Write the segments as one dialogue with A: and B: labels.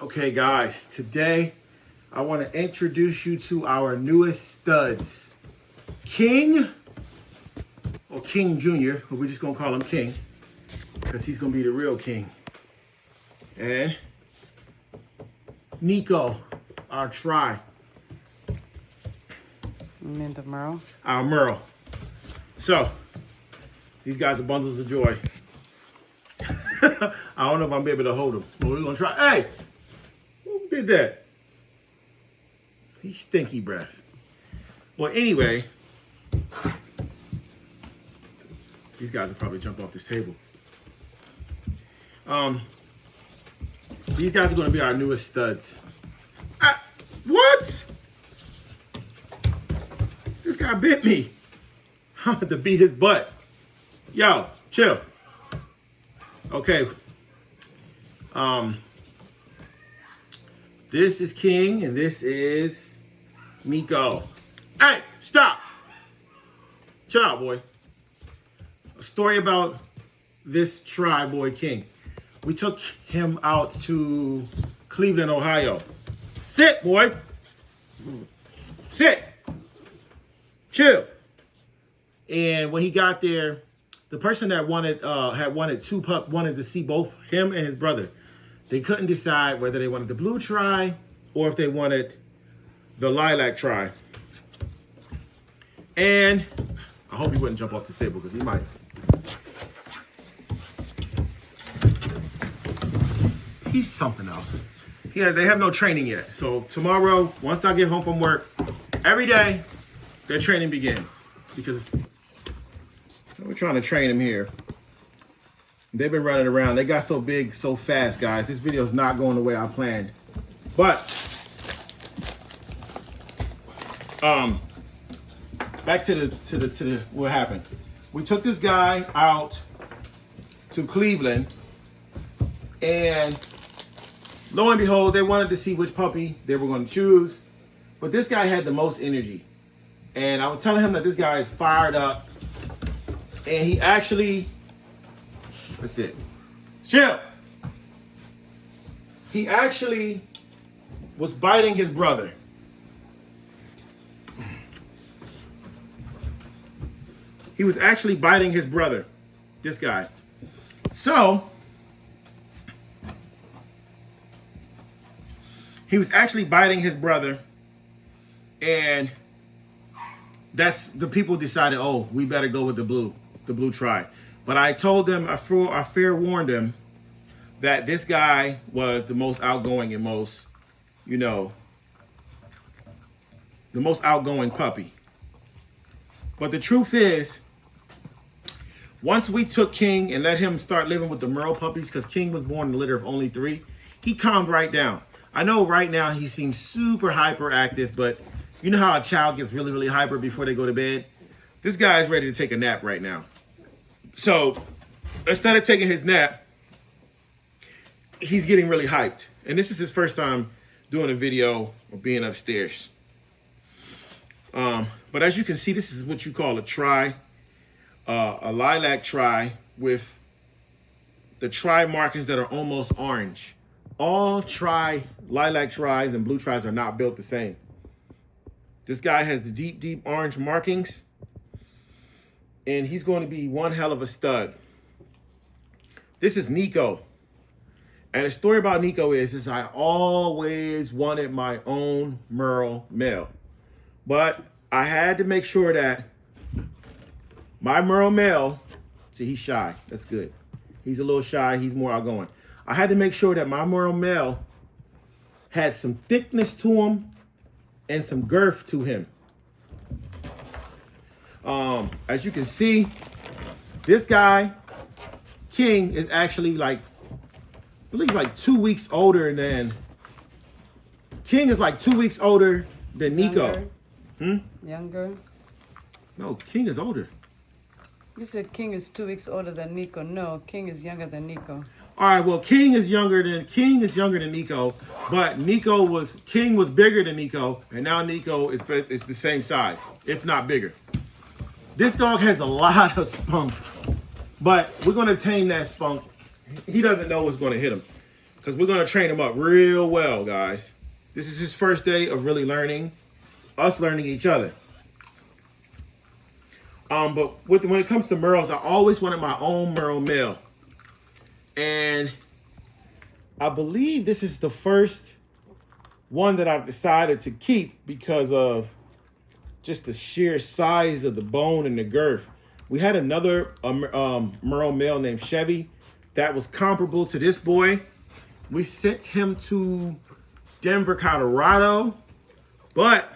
A: Okay, guys, today I want to introduce you to our newest studs. King, or King Jr., but we're just going to call him King, because he's going to be the real king. And Nico, our try.
B: You mean the Merle?
A: Our Merle. So, these guys are bundles of joy. I don't know if I'm able to hold them, but we're going to try. Hey! Who did that? He's stinky breath. Well, anyway, these guys will probably jump off this table. These guys are going to be our newest studs. What? This guy bit me. I'm about to beat his butt. Yo, chill. Okay. This is King and this is Nico. Hey, stop. Chill out, boy. A story about this try boy King. We took him out to Cleveland, Ohio. Sit, boy. Sit. Chill. And when he got there, the person that wanted wanted to see both him and his brother. They couldn't decide whether they wanted the blue try or if they wanted the lilac try. And I hope he wouldn't jump off this table because he might. He's something else. Yeah, they have no training yet. So tomorrow, once I get home from work, every day, their training begins. Because so we're trying to train him here. They've been running around. They got so big so fast, guys. This video is not going the way I planned. But back to the what happened. We took this guy out to Cleveland, and lo and behold, they wanted to see which puppy they were going to choose. But this guy had the most energy. And I was telling him that this guy is fired up. And he actually, that's it. Chill. He actually was biting his brother. He was actually biting his brother, this guy. So, he was actually biting his brother, and that's the people decided, oh, we better go with the blue try. But I told them, I fair warned them that this guy was the most outgoing and most, the most outgoing puppy. But the truth is, once we took King and let him start living with the Merle puppies, because King was born in a litter of only 3, he calmed right down. I know right now he seems super hyperactive, but you know how a child gets really, really hyper before they go to bed? This guy is ready to take a nap right now. So instead of taking his nap, he's getting really hyped. And this is his first time doing a video or being upstairs. But as you can see, this is what you call a try, a lilac try with the try markings that are almost orange. All lilac tries and blue tries are not built the same. This guy has the deep, deep orange markings, and he's going to be one hell of a stud. This is Nico. And the story about Nico is I always wanted my own Merle male. But I had to make sure that my Merle male, see, he's shy. That's good. He's a little shy. He's more outgoing. I had to make sure that my Merle male had some thickness to him and some girth to him. As you can see, this guy, King, is actually I believe 2 weeks older than, King is 2 weeks older than Nico.
B: Younger?
A: No, King is older.
B: You said King is 2 weeks older than Nico. No, King is younger than Nico.
A: All right, well, King is younger than Nico, but King was bigger than Nico, and now Nico is the same size, if not bigger. This dog has a lot of spunk, but we're gonna tame that spunk. He doesn't know what's gonna hit him. because we're going to train him up real well, guys. This is his first day of really learning, us learning each other. But when it comes to Merles, I always wanted my own Merle male. And I believe this is the first one that I've decided to keep because of just the sheer size of the bone and the girth. We had another Merle male named Chevy that was comparable to this boy. We sent him to Denver, Colorado, but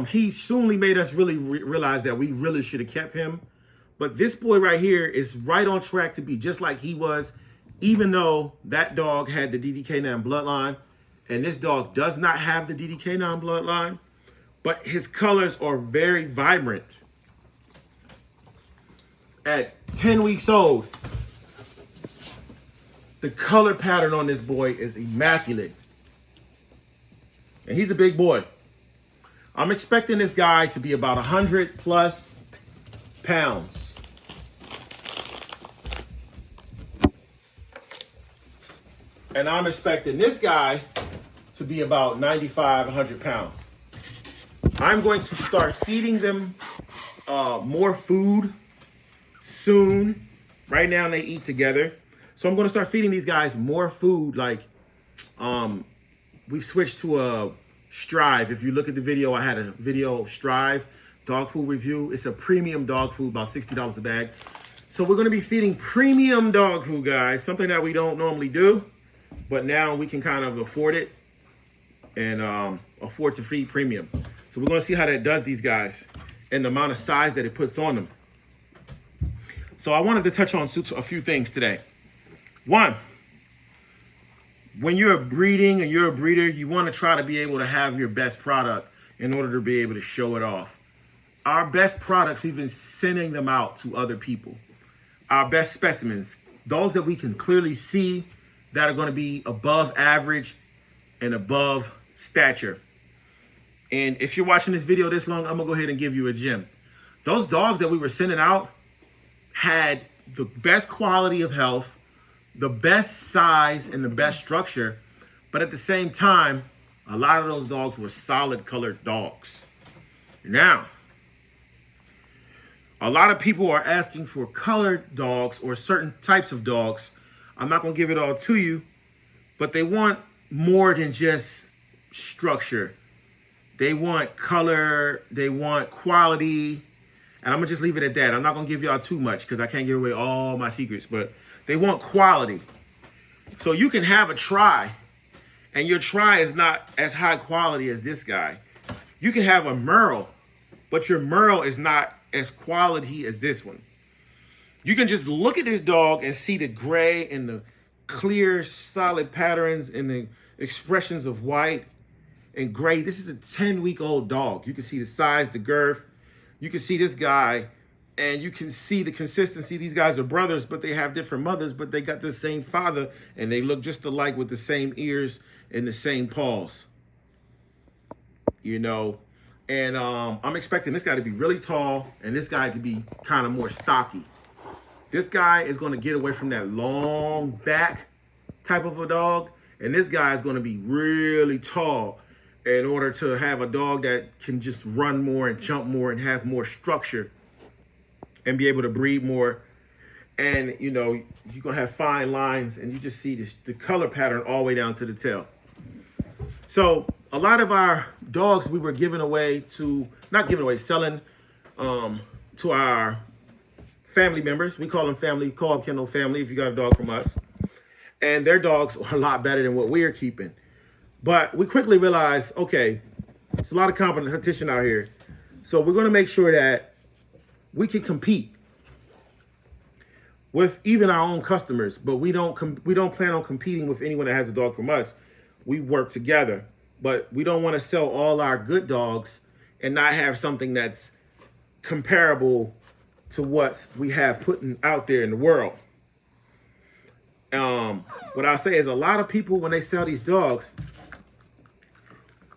A: he soonly made us really realize that we really should have kept him. But this boy right here is right on track to be just like he was, even though that dog had the DDK9 bloodline, and this dog does not have the DDK9 bloodline, but his colors are very vibrant. At 10 weeks old, the color pattern on this boy is immaculate. And he's a big boy. I'm expecting this guy to be about 100 plus pounds. And I'm expecting this guy to be about 95, 100 pounds. I'm going to start feeding them more food soon. Right now they eat together. So I'm going to start feeding these guys more food. Like we've switched to a Strive. If you look at the video, I had a video of Strive dog food review. It's a premium dog food, about $60 a bag. So we're going to be feeding premium dog food, guys. Something that we don't normally do, but now we can kind of afford it and afford to feed premium. So we're going to see how that does these guys and the amount of size that it puts on them. So I wanted to touch on a few things today. One, when you're breeding and you're a breeder, you want to try to be able to have your best product in order to be able to show it off. Our best products, we've been sending them out to other people. Our best specimens, dogs that we can clearly see that are going to be above average and above stature. And if you're watching this video this long, I'm going to go ahead and give you a gem. Those dogs that we were sending out had the best quality of health, the best size, and the best structure. But at the same time, a lot of those dogs were solid colored dogs. Now, a lot of people are asking for colored dogs or certain types of dogs. I'm not going to give it all to you, but they want more than just structure. They want color, they want quality, and I'm gonna just leave it at that. I'm not gonna give y'all too much because I can't give away all my secrets, but they want quality. So you can have a try, and your try is not as high quality as this guy. You can have a Merle, but your Merle is not as quality as this one. You can just look at this dog and see the gray and the clear, solid patterns and the expressions of white and gray. This is a 10-week-old dog. You can see the size, the girth. You can see this guy, and you can see the consistency. These guys are brothers, but they have different mothers, but they got the same father, and they look just alike with the same ears and the same paws. You know, and I'm expecting this guy to be really tall and this guy to be kind of more stocky. This guy is going to get away from that long back type of a dog, and this guy is going to be really tall in order to have a dog that can just run more and jump more and have more structure and be able to breed more. And, you know, you're going to have fine lines, and you just see the color pattern all the way down to the tail. So a lot of our dogs we were giving away to, not giving away, selling to our family members. We call them family, call Kennel family if you got a dog from us. And their dogs are a lot better than what we're keeping. But we quickly realized, okay, it's a lot of competition out here. So we're going to make sure that we can compete with even our own customers, but we don't plan on competing with anyone that has a dog from us. We work together, but we don't want to sell all our good dogs and not have something that's comparable to what we have putting out there in the world. What I'll say is a lot of people, when they sell these dogs,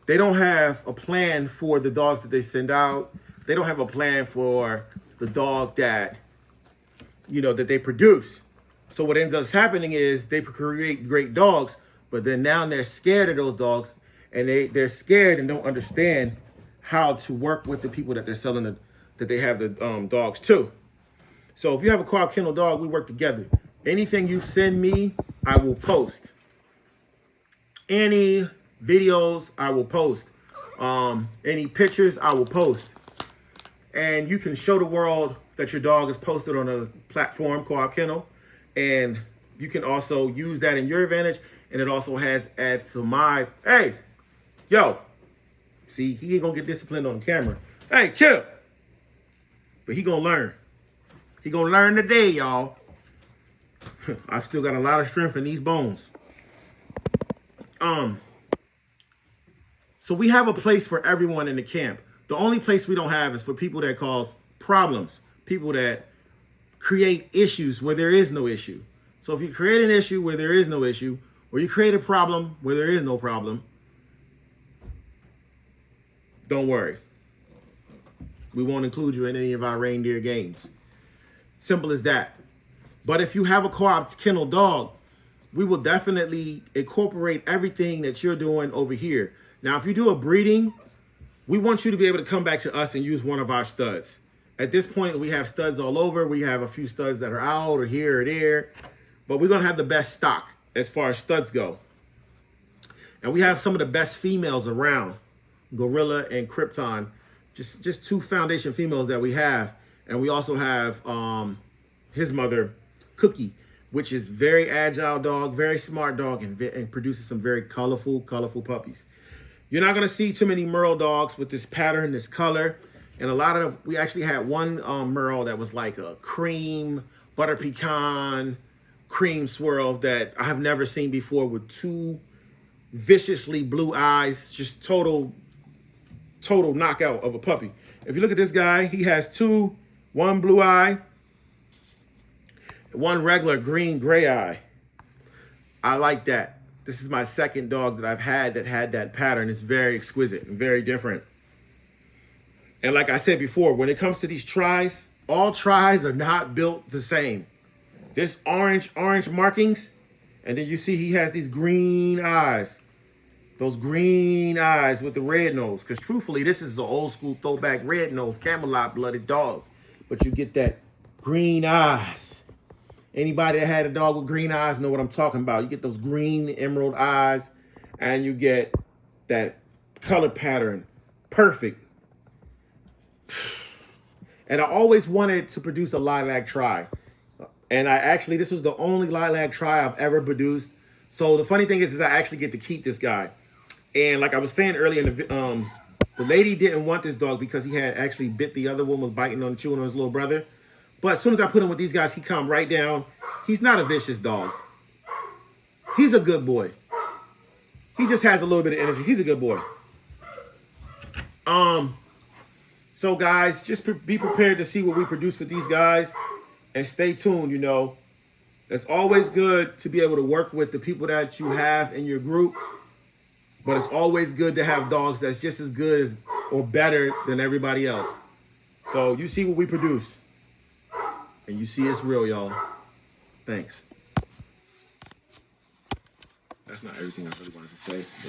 A: they don't have a plan for the dogs that they send out. They don't have a plan for the dog that, you know, that they produce. So what ends up happening is they create great dogs, but then now they're scared of those dogs, and they're scared and don't understand how to work with the people that they're selling that they have the dogs to. So if you have a Coop Kennel dog, we work together. Anything you send me, I will post. Any videos, I will post. Any pictures, I will post. And you can show the world that your dog is posted on a platform, Coop Kennel, and you can also use that in your advantage, and it also adds to my, hey, yo, see, he ain't gonna get disciplined on the camera. Hey, chill. But he gonna learn. He gonna learn today, y'all. I still got a lot of strength in these bones. So we have a place for everyone in the camp. The only place we don't have is for people that cause problems, people that create issues where there is no issue. So if you create an issue where there is no issue, or you create a problem where there is no problem, don't worry. We won't include you in any of our reindeer games. Simple as that. But if you have a Coop Kennel dog, we will definitely incorporate everything that you're doing over here. Now, if you do a breeding, we want you to be able to come back to us and use one of our studs. At this point, we have studs all over. We have a few studs that are out or here or there, but we're gonna have the best stock as far as studs go. And we have some of the best females around, Gorilla and Krypton, just two foundation females that we have. And we also have his mother, Cookie, which is very agile dog, very smart dog, and produces some very colorful puppies. You're not gonna see too many Merle dogs with this pattern, this color. And we actually had one Merle that was like a cream, butter pecan, cream swirl that I have never seen before, with two viciously blue eyes, just total knockout of a puppy. If you look at this guy, he has one blue eye, one regular gray eye. I like that. This is my second dog that I've had that had that pattern. It's very exquisite and very different. And like I said before, when it comes to these tries, all tries are not built the same. This orange markings, and then you see he has these green eyes. Those green eyes with the red nose. Because truthfully, this is an old school throwback red nose, Camelot blooded dog. But you get that green eyes. Anybody that had a dog with green eyes know what I'm talking about. You get those green emerald eyes, and you get that color pattern. Perfect. And I always wanted to produce a lilac tri. And this was the only lilac tri I've ever produced. So the funny thing is I actually get to keep this guy. And like I was saying earlier, the lady didn't want this dog because he had actually bit the other one, was chewing on his little brother. But as soon as I put him with these guys, he calmed right down. He's not a vicious dog. He's a good boy. He just has a little bit of energy. He's a good boy. So guys, just be prepared to see what we produce with these guys, and stay tuned. You know, it's always good to be able to work with the people that you have in your group, but it's always good to have dogs that's just as good as or better than everybody else. So you see what we produce, and you see it's real, y'all. Thanks. That's not everything I really wanted to say, but